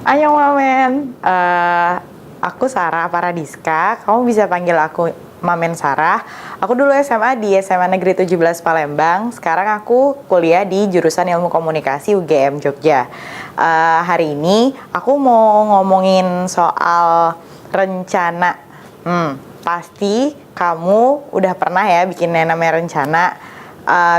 Ayo Mamen, aku Sarah Paradiska, kamu bisa panggil aku Mamen Sarah. Aku dulu SMA di SMA Negeri 17 Palembang, sekarang aku kuliah di jurusan Ilmu Komunikasi UGM Jogja. Hari ini aku mau ngomongin soal rencana. Pasti kamu udah pernah ya bikin yang namanya rencana.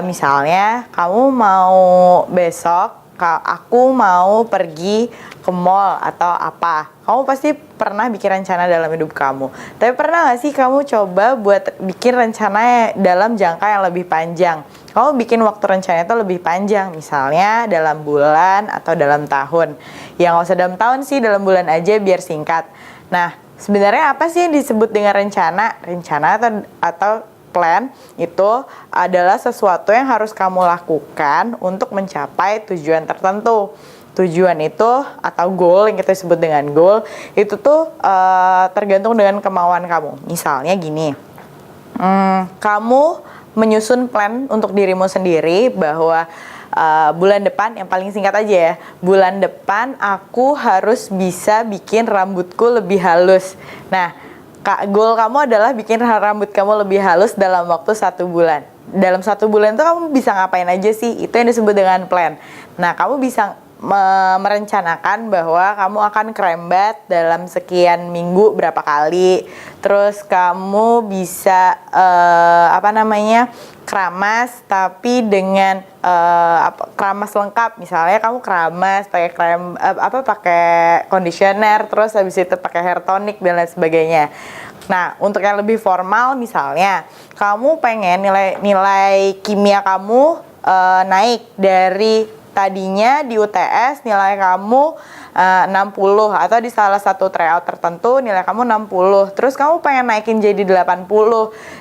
Misalnya kamu mau besok, aku mau pergi ke mall atau apa. Kamu pasti pernah bikin rencana dalam hidup kamu. Tapi pernah gak sih kamu coba buat bikin rencana dalam jangka yang lebih panjang? Kamu bikin waktu rencana itu lebih panjang, misalnya dalam bulan atau dalam tahun. Ya nggak usah dalam tahun sih, dalam bulan aja biar singkat. Nah, sebenarnya apa sih yang disebut dengan rencana? Rencana atau plan itu adalah sesuatu yang harus kamu lakukan untuk mencapai tujuan tertentu. Tujuan itu atau goal yang kita sebut dengan goal itu tuh tergantung dengan kemauan kamu. Misalnya gini, kamu menyusun plan untuk dirimu sendiri bahwa bulan depan, yang paling singkat aja ya, bulan depan aku harus bisa bikin rambutku lebih halus. Nah, goal kamu adalah bikin rambut kamu lebih halus dalam waktu 1 bulan. Dalam 1 bulan itu kamu bisa ngapain aja sih? Itu yang disebut dengan plan. Nah, kamu bisa merencanakan bahwa kamu akan kerembat dalam sekian minggu berapa kali. Terus kamu bisa keramas tapi dengan keramas lengkap. Misalnya kamu keramas pakai pakai conditioner, terus habis itu pakai hair tonic dan lain sebagainya. Nah, untuk yang lebih formal misalnya kamu pengen nilai kimia kamu naik dari tadinya di UTS nilai kamu 60 atau di salah satu tryout tertentu nilai kamu 60. Terus kamu pengen naikin jadi 80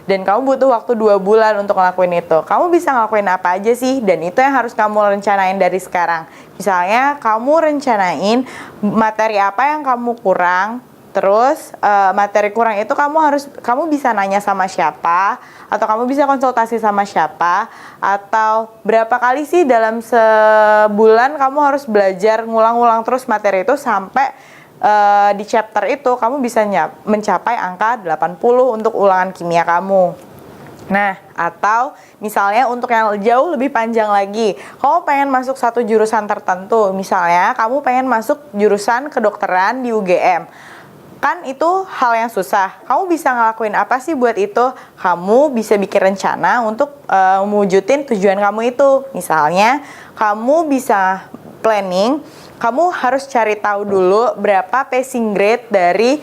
dan kamu butuh waktu 2 bulan untuk ngelakuin itu. Kamu bisa ngelakuin apa aja sih? Dan itu yang harus kamu rencanain dari sekarang. Misalnya kamu rencanain materi apa yang kamu kurang. Terus materi kurang itu kamu bisa nanya sama siapa, atau kamu bisa konsultasi sama siapa, atau berapa kali sih dalam sebulan kamu harus belajar ngulang-ngulang terus materi itu sampai di chapter itu kamu bisa mencapai angka 80 untuk ulangan kimia kamu. Nah, atau misalnya untuk yang jauh lebih panjang lagi, kamu pengen masuk satu jurusan tertentu, misalnya kamu pengen masuk jurusan kedokteran di UGM. Kan itu hal yang susah. Kamu bisa ngelakuin apa sih buat itu? Kamu bisa bikin rencana untuk mewujudin tujuan kamu itu. Misalnya, kamu bisa planning, kamu harus cari tahu dulu berapa passing grade dari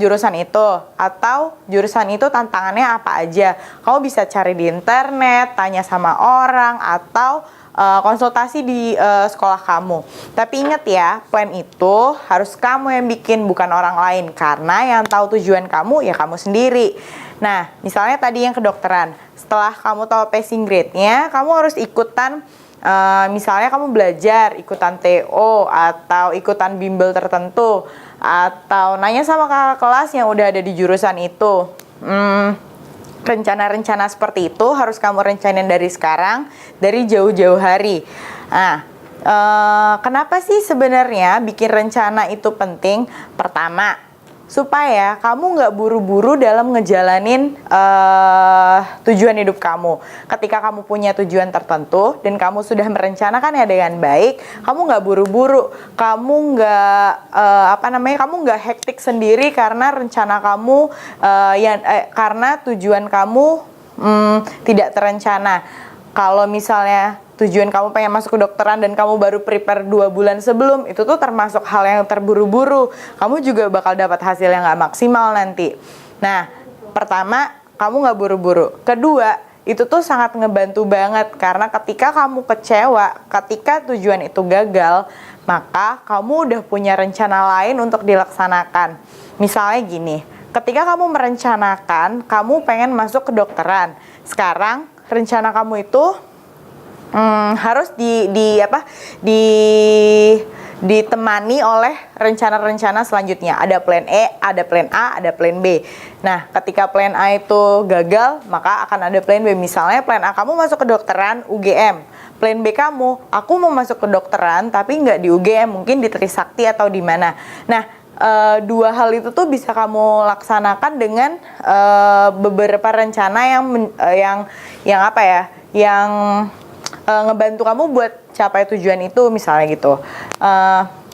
jurusan itu. Atau jurusan itu tantangannya apa aja. Kamu bisa cari di internet, tanya sama orang, atau konsultasi di sekolah kamu. Tapi ingat ya, plan itu harus kamu yang bikin, bukan orang lain. Karena yang tahu tujuan kamu ya kamu sendiri. Nah, misalnya tadi yang kedokteran. Setelah kamu tahu passing grade-nya, kamu harus ikutan, misalnya kamu belajar, ikutan TO, atau ikutan bimbel tertentu, atau nanya sama kakak kelas yang udah ada di jurusan itu. Rencana-rencana seperti itu harus kamu rencanain dari sekarang, dari jauh-jauh hari. Nah, kenapa sih sebenarnya bikin rencana itu penting? Pertama, supaya kamu nggak buru-buru dalam ngejalanin tujuan hidup kamu. Ketika kamu punya tujuan tertentu dan kamu sudah merencanakannya dengan baik, kamu nggak buru-buru, kamu nggak hektik sendiri karena rencana kamu karena tujuan kamu tidak terencana. Kalau misalnya tujuan kamu pengen masuk kedokteran dan kamu baru prepare 2 bulan sebelum, itu tuh termasuk hal yang terburu-buru. Kamu juga bakal dapat hasil yang gak maksimal nanti. Nah, pertama, kamu gak buru-buru. Kedua, itu tuh sangat ngebantu banget. Karena ketika kamu kecewa, ketika tujuan itu gagal, maka kamu udah punya rencana lain untuk dilaksanakan. Misalnya gini, ketika kamu merencanakan, kamu pengen masuk kedokteran. Sekarang, rencana kamu itu harus ditemani oleh rencana-rencana selanjutnya. Ada plan E, ada plan A, ada plan B. Nah, ketika plan A itu gagal, maka akan ada plan B. Misalnya plan A kamu masuk kedokteran UGM, plan B kamu, aku mau masuk ke kedokteran tapi nggak di UGM, mungkin di Trisakti atau di mana. Nah, dua hal itu tuh bisa kamu laksanakan dengan beberapa rencana yang apa ya, yang ngebantu kamu buat capai tujuan itu misalnya gitu.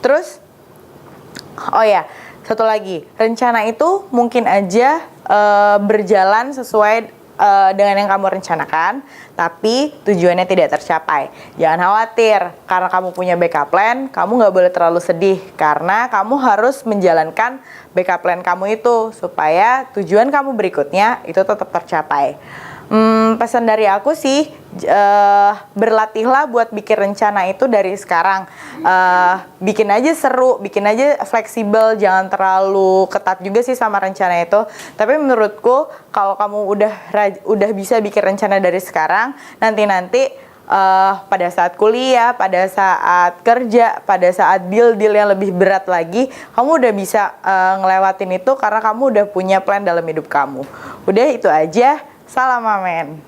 Terus, oh ya, satu lagi, rencana itu mungkin aja berjalan sesuai dengan yang kamu rencanakan, tapi tujuannya tidak tercapai. Jangan khawatir, karena kamu punya backup plan, kamu nggak boleh terlalu sedih, karena kamu harus menjalankan backup plan kamu itu, supaya tujuan kamu berikutnya itu tetap tercapai. Pesan dari aku sih, berlatihlah buat bikin rencana itu dari sekarang. Bikin aja seru, bikin aja fleksibel, jangan terlalu ketat juga sih sama rencana itu. Tapi menurutku kalau kamu udah bisa bikin rencana dari sekarang, nanti pada saat kuliah, pada saat kerja, pada saat deal-deal yang lebih berat lagi, kamu udah bisa ngelewatin itu karena kamu udah punya plan dalam hidup kamu. Udah itu aja. Salam amen.